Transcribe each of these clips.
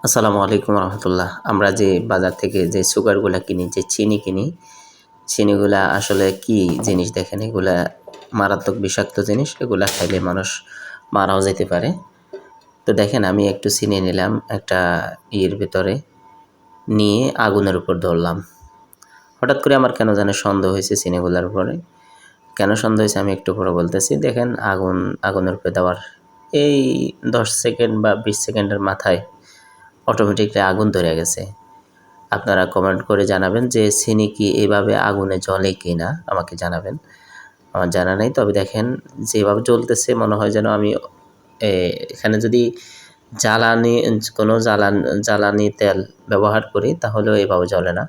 আসসালামু আলাইকুম রহমতুল্লাহ। আমরা যে বাজার থেকে যে সুগারগুলা কিনি, যে চিনি কিনি, চিনিগুলা আসলে কি জিনিস দেখেন, এগুলা মারাত্মক বিষাক্ত জিনিস। এগুলা খাইলে মানুষ মারাও যেতে পারে। তো দেখেন, আমি একটু চিনি নিলাম একটা ইয়ের ভেতরে, নিয়ে আগুনের উপর ধরলাম। হঠাৎ করে আমার কেন যেন সন্দেহ হয়েছে চিনিগুলার উপরে। কেন সন্দেহ হয়েছে আমি একটু পরে বলতেছি। দেখেন, আগুনের উপরে দেওয়ার এই 10 সেকেন্ড বা 20 সেকেন্ডের মাথায় অটোমেটিকলি আগুন ধরে গেছে। আপনারা কমেন্ট করে জানাবেন যে চিনি কি এভাবে আগুনে জ্বলে কি না, আমাকে জানাবেন। আমার জানা নেই, তবে দেখেন যেভাবে জ্বলতেছে মনে হয় যেন আমি এখানে যদি জ্বালানি কোনো জ্বালানি তেল ব্যবহার করি তাহলেও এভাবে জ্বলে না।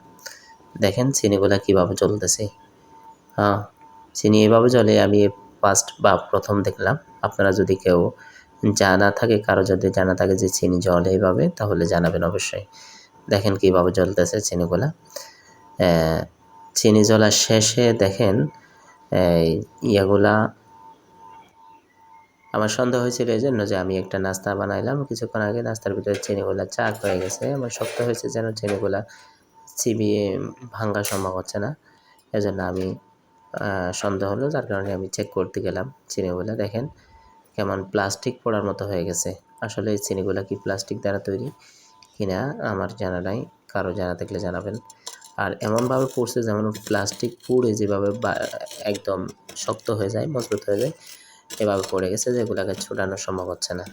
দেখেন চিনিগুলা কীভাবে জ্বলতেছে। হ্যাঁ, চিনি এভাবে জ্বলে আমি ফার্স্ট বা প্রথম দেখলাম। আপনারা যদি কেউ জানা থাকে, কারো যদি জানা থাকে যে চিনি জ্বলে এভাবে, তাহলে জানাবেন অবশ্যই। দেখেন কীভাবে জ্বলতেছে চিনিগুলা। চিনি জ্বলার শেষে দেখেন ইয়েগুলা আমার সন্দেহ হয়েছিল এই জন্য যে আমি একটা নাস্তা বানাইলাম কিছুক্ষণ আগে, নাস্তার ভিতরে চিনিগুলা চাক হয়ে গেছে। আমার শক্ত হয়েছে যেন চিনিগুলা চিবিয়ে ভাঙা সম্ভব হচ্ছে না। এজন্য আমি সন্দেহ হলো, যার কারণে আমি চেক করতে গেলাম। চিনিগুলা দেখেন কেমন প্লাস্টিক পোড়ার মতো হয়ে গেছে। আসলে এই চিনিগুলা কি প্লাস্টিক দ্বারা তৈরি কিনা আমার জানা নাই, কারো জানা থাকলে জানাবেন। আর এমনভাবে পড়ছে যেমন প্লাস্টিক পুড়ে যেভাবে একদম শক্ত হয়ে যায়, মজবুত হয়ে যায়, এভাবে পড়ে গেছে, যেগুলোকে ছুটানো সম্ভব হচ্ছে না।